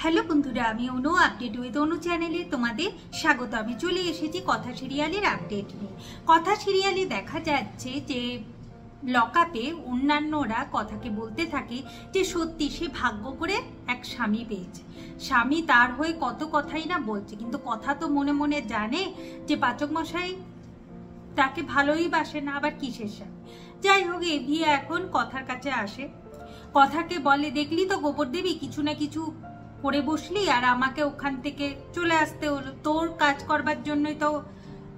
Hello বন্ধুরা, আমি অনু update with অনু চ্যানেলে তোমাদের স্বাগত। আমি চলে এসেছি কথা সিরিয়ালের আপডেট নিয়ে। কথা সিরিয়ালে দেখা যাচ্ছে যে লকআপে অন্যান্যরা কথাকে বলতে থাকে যে সত্যি সে ভাগ্য করে এক স্বামী পেয়েছে। স্বামী তার হয়ে কত কথাই না বলছে, কিন্তু কথা তো মনে মনে জানে যে পাচক মশাই তাকে ভালোই বাসে না, আবার কিসের স্বামী। যাই হোক, এভি এখন কথার কাছে আসে, কথাকে বলে দেখলি তো গোবর দেবী, কিছু না কিছু করে বসলি আর আমাকে ওখান থেকে চলে আসতে হলো। তোর কাজ করবার জন্যই তো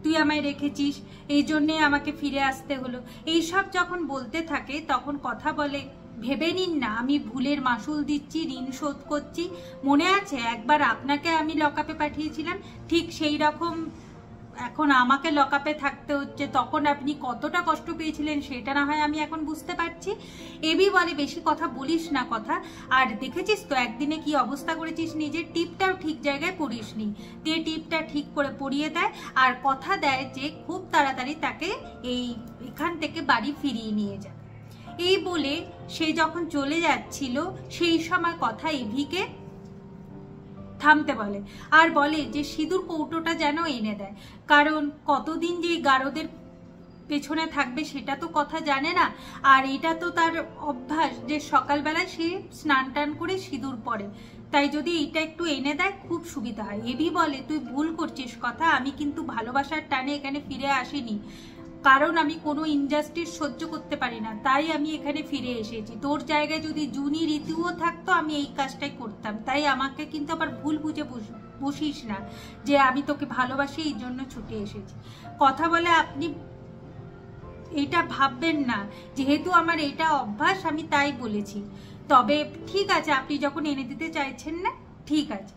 তুই আমায় রেখেছিস, এই জন্যে আমাকে ফিরে আসতে হলো। এইসব যখন বলতে থাকে তখন কথা বলে ভেবে নিন না আমি ভুলের মাসুল দিচ্ছি, ঋণ শোধ করছি। মনে আছে একবার আপনাকে আমি লকআপে পাঠিয়েছিলাম, ঠিক সেই রকম এখন আমাকে লকআপে থাকতে হচ্ছে। তখন আপনি কতটা কষ্ট পেয়েছিলেন সেটা না হয় আমি এখন বুঝতে পারছি। এবি বলে বেশি কথা বলিস না কথা, আর দেখেছিস তো একদিনে কি অবস্থা করেছিস, নিজের টিপটাও ঠিক জায়গায় পড়িসনি। দিয়ে টিপটা ঠিক করে পরিয়ে দেয় আর কথা দেয় যে খুব তাড়াতাড়ি তাকে এখান থেকে বাড়ি ফিরিয়ে নিয়ে যায়। এই বলে সে যখন চলে যাচ্ছিল সেই সময় কথা এভিকে থামতে বলে আর বলে যে সিঁদুর কৌটোটা যেন এনে দেয়, কারণ কতদিন যে গারদের পেছনে থাকবে সেটা তো কথা জানে না। আর এটা তো তার অভ্যাস যে সকালবেলায় সে স্নান টান করে সিঁদুর পরে, তাই যদি এটা একটু এনে দেয় খুব সুবিধা হয়। এবি বলে তুই ভুল করছিস কথা, আমি কিন্তু ভালোবাসার টানে এখানে ফিরে আসিনি, কারণ আমি কোনো ইনজাস্টিস সহ্য করতে পারি না, তাই আমি এখানে ফিরে এসেছি। তোর জায়গায় যদি জুনি ঋতুও থাকতো আমি এই কাজটাই করতাম, তাই আমাকে কিন্তু আবার ভুল বুঝে বসিস না যে আমি তোকে ভালোবাসি এই জন্য ছুটে এসেছি। কথা বলে আপনি এটা ভাববেন না, যেহেতু আমার এটা অভ্যাস আমি তাই বলেছি। তবে ঠিক আছে, আপনি যখন এনে দিতে চাইছেন না ঠিক আছে।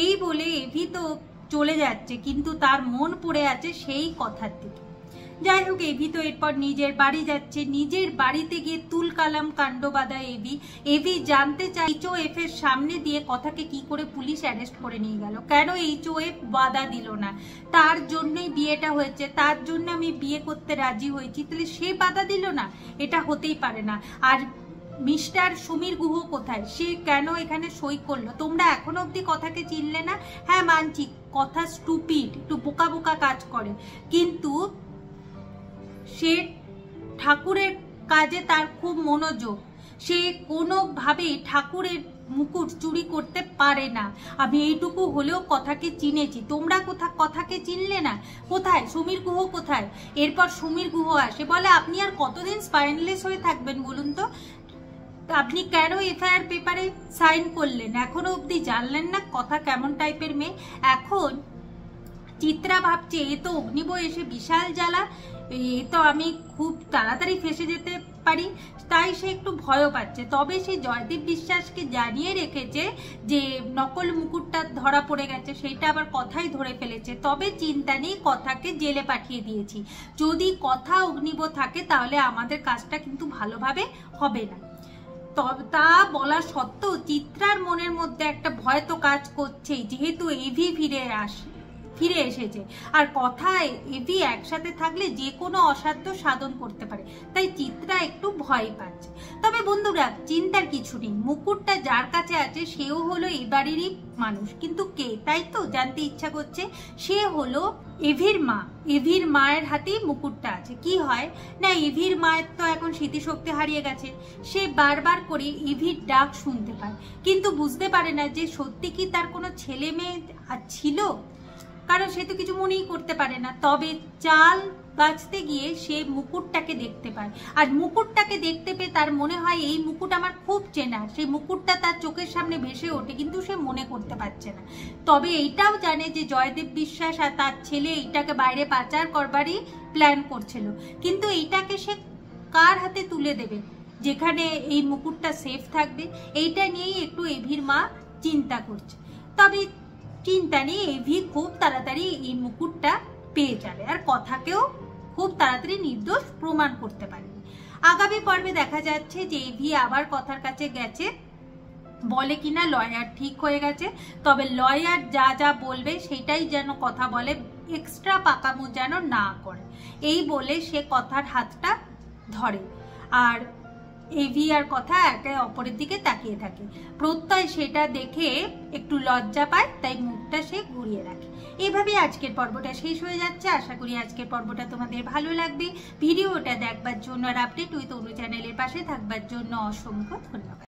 এই বলে এভি তো চলে যাচ্ছে, কিন্তু তার মন পড়ে আছে সেই কথার দিকে। যাই হোক, এভি তো এরপর নিজের বাড়ি যাচ্ছে। নিজের বাড়িতে গিয়ে তুল কালাম কাণ্ড বাঁধা এভি জানতে চাই HOF এর সামনে দিয়ে কথাকে কি করে পুলিশ অ্যারেস্ট করে নিয়ে গেল, কেন HOF বাধা দিল না, তার জন্যই বিয়েটা হয়েছে, তার জন্য আমি বিয়ে করতে রাজি হয়েছি, তাহলে সে বাধা দিল না? এটা হতেই পারে না। আর মিস্টার সমীর গুহ কোথায়, সে কেন এখানে সই করলো? তোমরা এখনো অব্দি কথাকে চিনলে না? হ্যাঁ মানছি কথা স্টুপিড, একটু বোকা বোকা কাজ করে, কিন্তু সে ঠাকুরের কাজে তার খুব মনোযোগ। সে কোনোভাবেই ঠাকুরের মুকুট চুরি করতে পারে না। আমি এইটুকু হলেও কথাকে চিনেছি, তোমরা কথাকে চিনলে না? কোথায় সমীর গুহ কোথায়? এরপর সমীর গুহ আসে, বলে আপনি আর কতদিন স্পাইনলেস হয়ে থাকবেন বলুন তো? আপনি কেন FIR পেপারে সাইন করলেন? এখনো অব্দি জানলেন না কথা কেমন টাইপের মেয়ে? এখন চিত্রা ভাবছে এ তো অগ্নিব এসে বিশাল জ্বালা, এ তো আমি খুব তাড়াতাড়ি ফেসে যেতে পারি, তাই সে একটু ভয়ও পাচ্ছে। তবে সে জয়দীপ বিশ্বাসকে জানিয়ে রেখেছে যে নকল মুকুটটা ধরা পড়ে গেছে, সেইটা আবার কথাই ধরে ফেলেছে। তবে চিন্তা নেই, কথাকে জেলে পাঠিয়ে দিয়েছি। যদি কথা অগ্নিব থাকে তাহলে আমাদের কাজটা কিন্তু ভালোভাবে হবে না। তা বলা সত্ত্বেও চিত্রার মনের মধ্যে একটা ভয় তো কাজ করছেই, যেহেতু এভি ফিরে এসেছে আর কথায় এভি একসাথে থাকলে যে কোনো অসাধ্য সাধন করতে পারে, তাই চিত্রা একটু ভয় পাচ্ছে। তবে বন্ধুরা চিন্তার কিছু নেই, মুকুটটা যার কাছে আছে সেও হলো এই বাড়িরই মানুষ, কিন্তু কে তাই তো জানতে ইচ্ছা করছে। সে হলো এভির মা। এভির মায়ের হাতেই মুকুটটা আছে। কি হয় না, এভির মায়ের তো এখন স্মৃতিশক্তি হারিয়ে গেছে, সে বারবার করে এভির ডাক শুনতে পায়, কিন্তু বুঝতে পারে না যে সত্যি কি তার কোনো ছেলে মেয়ে ছিল, কারণ সে তো কিছু মনেই করতে পারে না। তবে চাল বাঁচতে গিয়ে সে মুকুটটাকে দেখতে পায়, আর মুকুটটাকে দেখতে পেয়ে তার মনে হয় এই মুকুট আমার খুব চেনা। সেই মুকুটটা তার চোখের সামনে ভেসে ওঠে, কিন্তু সে মনে করতে পারছে না। তবে এইটাও জানে যে জয়দেব বিশ্বাস আর তার ছেলে এইটাকে বাইরে পাচার করবারই প্ল্যান করছিল, কিন্তু এইটাকে সে কার হাতে তুলে দেবে যেখানে এই মুকুটটা সেফ থাকবে, এইটা নিয়েই একটু এভির মা চিন্তা করছে। তবে চিন্তা নেই, এভি খুব তাড়াতাড়ি এই মুকুটটা পেয়ে যাবে আর কথাকেও খুব তাড়াতাড়ি নির্দোষ প্রমাণ করতে পারবে। আগামী পর্বে দেখা যাচ্ছে যে এভি আবার কথার কাছে গেছে, বলে কিনা লয়ার ঠিক হয়ে গেছে, তবে লয়ার যা যা বলবে সেটাই যেন কথা বলে, এক্সট্রা পাকামো যেন না করে, এই বলে সে কথার হাতটা ধরে। আর এভি আর কথা একে অপরের দিকে তাকিয়ে থাকে। প্রত্যয় সেটা দেখে একটু লজ্জা পায়, তাই মুখটা সে ঘুরিয়ে রাখে। এভাবে আজকের পর্বটা শেষ হয়ে যাচ্ছে। আশা করি আজকের পর্বটা তোমাদের ভালো লাগবে। ভিডিওটা দেখবার জন্য আর আপডেট উইথ অনু চ্যানেলের পাশে থাকবার জন্য অসংখ্য ধন্যবাদ।